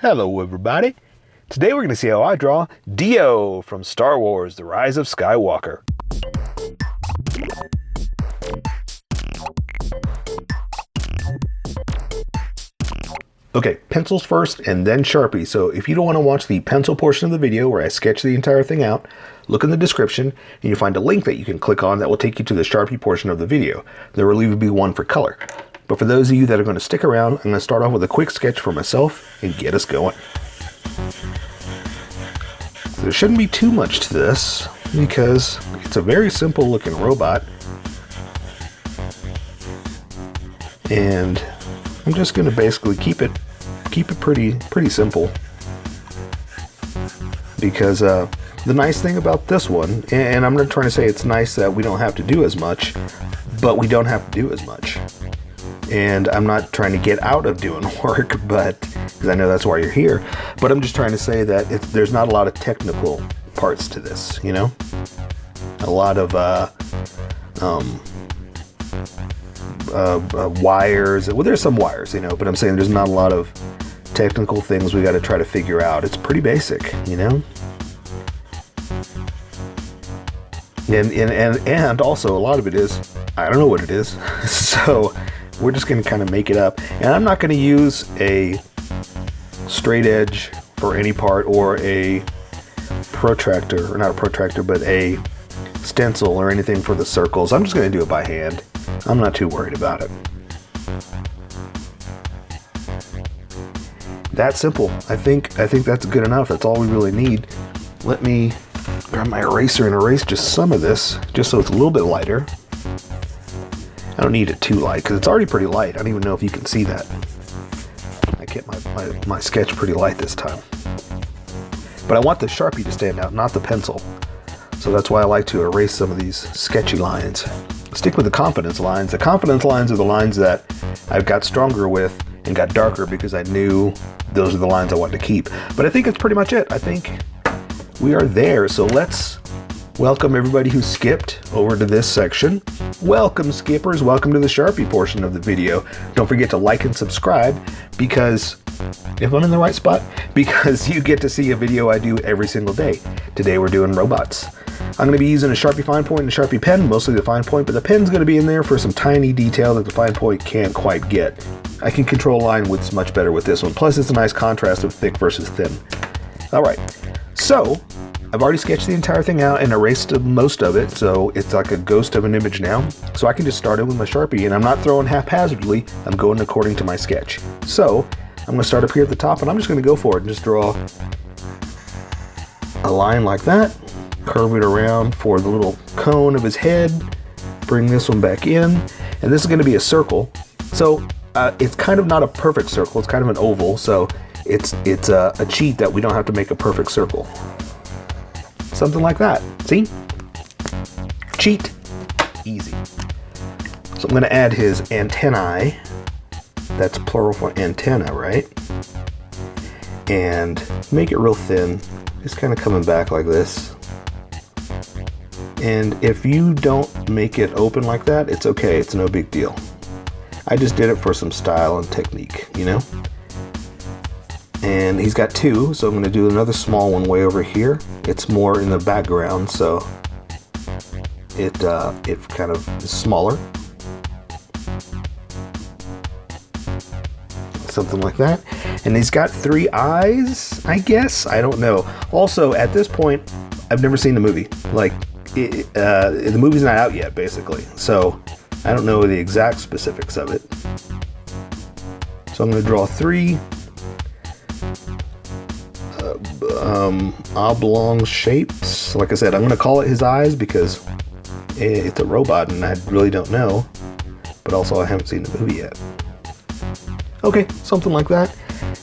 Hello everybody! Today we're going to see how I draw Dio from Star Wars: The Rise of Skywalker. Okay, pencils first and then Sharpie. So if you don't want to watch the pencil portion of the video where I sketch the entire thing out, look in the description and you'll find a link that you can click on that will take you to the Sharpie portion of the video. There will even be one for color. But for those of you that are going to stick around, I'm going to start off with a quick sketch for myself and get us going. So there shouldn't be too much to this because it's a very simple looking robot. And I'm just going to basically keep it pretty simple. Because the nice thing about this one, and I'm not trying to say it's nice that we don't have to do as much, but we don't have to do as much. And I'm not trying to get out of doing work, but because I know that's why you're here. But I'm just trying to say that there's not a lot of technical parts to this, you know? A lot of wires. Well, there's some wires, you know, but I'm saying there's not a lot of technical things we got to try to figure out. It's pretty basic, you know? And also a lot of it is, I don't know what it is. So we're just going to kind of make it up. And I'm not going to use a straight edge for any part or a protractor, or not a protractor, but a stencil or anything for the circles. I'm just going to do it by hand. I'm not too worried about it. That simple. I think that's good enough. That's all we really need. Let me grab my eraser and erase just some of this, just so it's a little bit lighter. I don't need it too light because it's already pretty light. I don't even know if you can see that. I kept my sketch pretty light this time. But I want the Sharpie to stand out, not the pencil. So that's why I like to erase some of these sketchy lines. Stick with the confidence lines. The confidence lines are the lines that I've got stronger with and got darker because I knew those are the lines I wanted to keep. But I think it's pretty much it. I think we are there. So let's welcome everybody who skipped over to this section. Welcome skippers, welcome to the Sharpie portion of the video. Don't forget to like and subscribe because, if I'm in the right spot, because you get to see a video I do every single day. Today we're doing robots. I'm going to be using a Sharpie fine point and a Sharpie pen, mostly the fine point, but the pen's going to be in there for some tiny detail that the fine point can't quite get. I can control line widths much better with this one, plus it's a nice contrast of thick versus thin. Alright, so I've already sketched the entire thing out and erased most of it, so it's like a ghost of an image now. So I can just start it with my Sharpie, and I'm not throwing haphazardly, I'm going according to my sketch. So I'm going to start up here at the top, and I'm just going to go for it and just draw a line like that, curve it around for the little cone of his head, bring this one back in, and this is going to be a circle. So it's kind of not a perfect circle, it's kind of an oval, so it's a cheat that we don't have to make a perfect circle. Something like that. See? Cheat. Easy. So I'm going to add his antennae. That's plural for antenna, right? And make it real thin. Just kind of coming back like this. And if you don't make it open like that, it's okay. It's no big deal. I just did it for some style and technique, you know? And he's got two, so I'm going to do another small one way over here. It's more in the background, so it kind of is smaller. Something like that. And he's got three eyes, I guess? I don't know. Also, at this point, I've never seen the movie. Like, the movie's not out yet, basically. So I don't know the exact specifics of it. So I'm going to draw three oblong shapes. Like I said, I'm going to call it his eyes because it's a robot and I really don't know. But also I haven't seen the movie yet. Okay, something like that.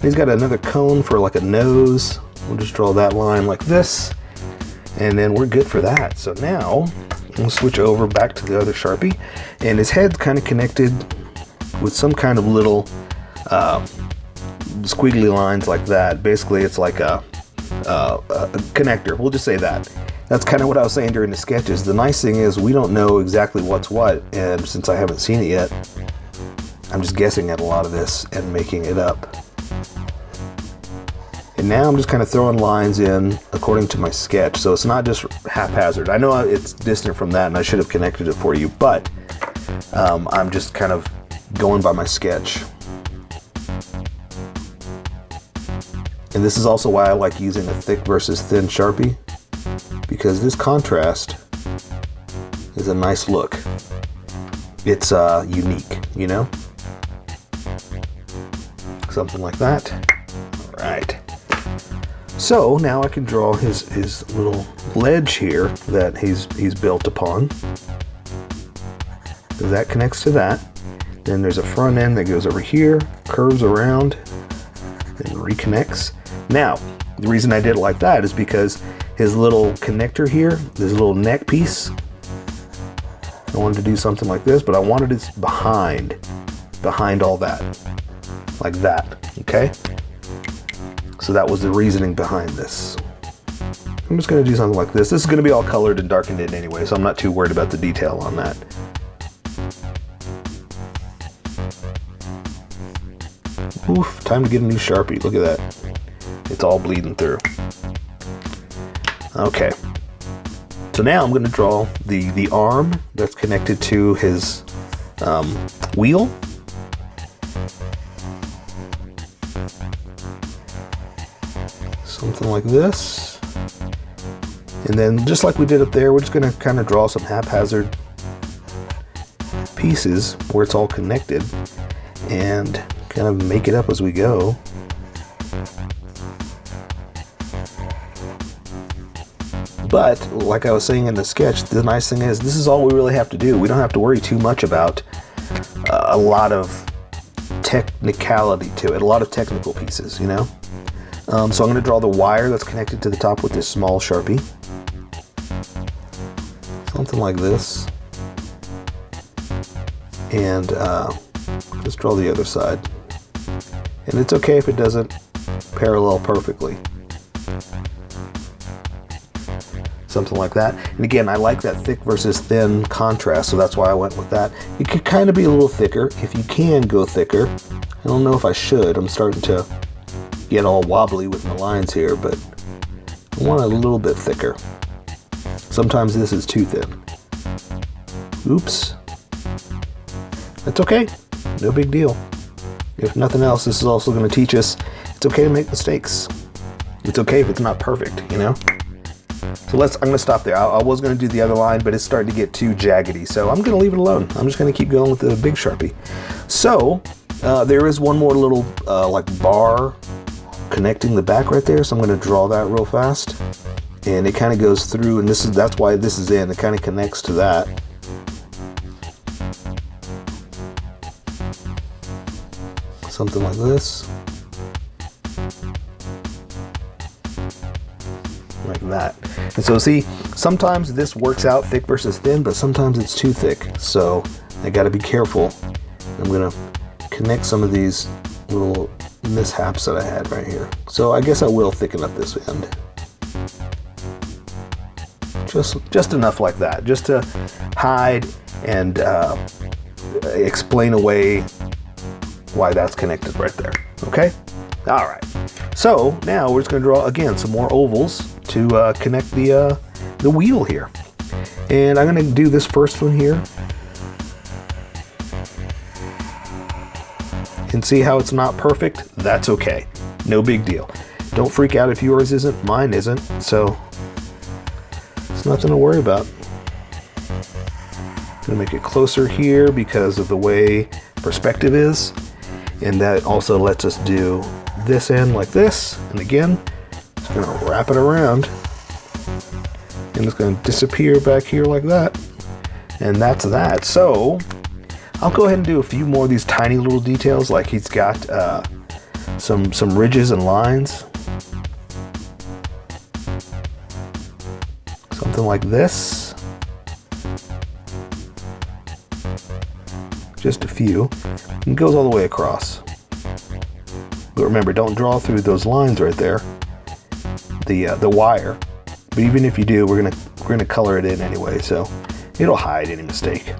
He's got another cone for like a nose. We'll just draw that line like this. And then we're good for that. So now we'll switch over back to the other Sharpie. And his head's kind of connected with some kind of little squiggly lines like that. Basically, it's like a connector. We'll just say that. That's kind of what I was saying during the sketches. The nice thing is we don't know exactly what's what, and since I haven't seen it yet, I'm just guessing at a lot of this and making it up. And now I'm just kind of throwing lines in according to my sketch. So it's not just haphazard. I know it's distant from that and I should have connected it for you, but I'm just kind of going by my sketch. And this is also why I like using a thick versus thin Sharpie, because this contrast is a nice look. It's unique, you know? Something like that. All right. So now I can draw his little ledge here that he's built upon. So that connects to that. Then there's a front end that goes over here, curves around, and reconnects. Now, the reason I did it like that is because his little connector here, this little neck piece, I wanted to do something like this, but I wanted it behind all that, like that, okay? So that was the reasoning behind this. I'm just gonna do something like this. This is gonna be all colored and darkened in anyway, so I'm not too worried about the detail on that. Oof, time to get a new Sharpie, look at that. It's all bleeding through. Okay. So now I'm gonna draw the arm that's connected to his wheel. Something like this. And then just like we did up there, we're just gonna kind of draw some haphazard pieces where it's all connected and kind of make it up as we go. But like I was saying in the sketch, the nice thing is this is all we really have to do. We don't have to worry too much about a lot of technicality to it, a lot of technical pieces, you know? So I'm going to draw the wire that's connected to the top with this small Sharpie. Something like this. And just draw the other side. And it's okay if it doesn't parallel perfectly. Something like that. And again, I like that thick versus thin contrast, so that's why I went with that. It could kind of be a little thicker. If you can go thicker. I don't know if I should. I'm starting to get all wobbly with my lines here, but I want a little bit thicker. Sometimes this is too thin. Oops. That's okay. No big deal. If nothing else, this is also going to teach us it's okay to make mistakes. It's okay if it's not perfect, you know? So I'm going to stop there. I was going to do the other line, but it's starting to get too jaggedy, so I'm going to leave it alone. I'm just going to keep going with the big Sharpie. So there is one more little like bar connecting the back right there, so I'm going to draw that real fast. And it kind of goes through, and that's why this is in. It kind of connects to that. Something like this. Like that. And so see, sometimes this works out thick versus thin, but sometimes it's too thick. So I got to be careful. I'm going to connect some of these little mishaps that I had right here. So I guess I will thicken up this end. Just enough like that, just to hide and explain away why that's connected right there. Okay? All right. So now we're just going to draw again some more ovals to connect the wheel here. And I'm going to do this first one here. And see how it's not perfect? That's okay. No big deal. Don't freak out if yours isn't, mine isn't. So it's nothing to worry about. I'm going to make it closer here because of the way perspective is. And that also lets us do this end like this. And again, just going to wrap it around. And it's going to disappear back here like that. And that's that. So I'll go ahead and do a few more of these tiny little details, like he's got some ridges and lines. Something like this. Just a few. And it goes all the way across. But remember, don't draw through those lines right there. The wire. But even if you do, we're gonna color it in anyway, so it'll hide any mistake.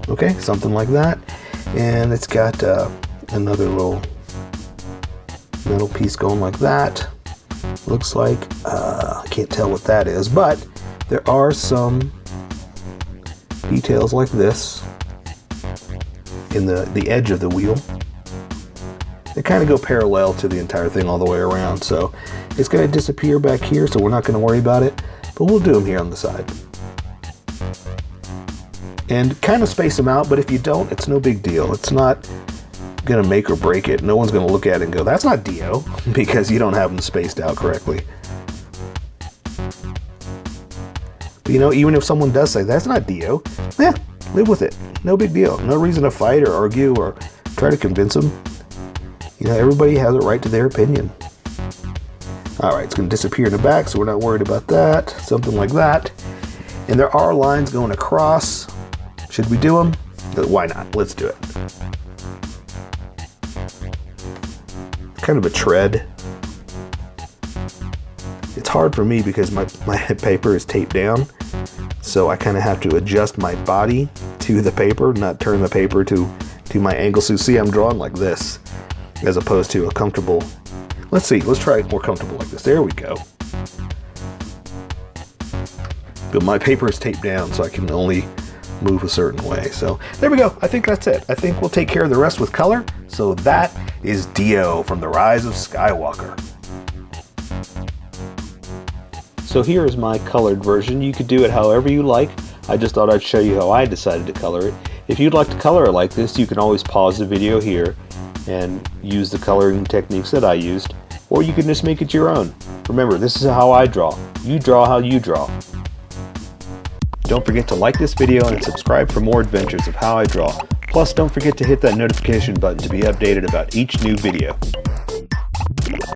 Okay, something like that. And it's got another little metal piece going like that. Looks like, I can't tell what that is, but there are some details like this in the edge of the wheel. They kind of go parallel to the entire thing all the way around, so it's going to disappear back here, so we're not going to worry about it, but we'll do them here on the side. And kind of space them out, but if you don't, it's no big deal. It's not going to make or break it. No one's going to look at it and go, that's not Dio, because you don't have them spaced out correctly. But you know, even if someone does say, that's not Dio, yeah, live with it. No big deal. No reason to fight or argue or try to convince them. You know, everybody has a right to their opinion. Alright, it's going to disappear in the back, so we're not worried about that. Something like that. And there are lines going across. Should we do them? Why not? Let's do it. Kind of a tread. It's hard for me because my paper is taped down, so I kind of have to adjust my body to the paper, not turn the paper to my angle. So you see I'm drawing like this, as opposed to a comfortable. Let's see, let's try it more comfortable like this. There we go. But my paper is taped down, so I can only move a certain way. So there we go. I think that's it. I think we'll take care of the rest with color. So that is Dio from The Rise of Skywalker. So here is my colored version. You could do it however you like. I just thought I'd show you how I decided to color it. If you'd like to color it like this, you can always pause the video here and use the coloring techniques that I used, or you can just make it your own. Remember, this is how I draw. You draw how you draw. Don't forget to like this video and subscribe for more adventures of how I draw. Plus, don't forget to hit that notification button to be updated about each new video.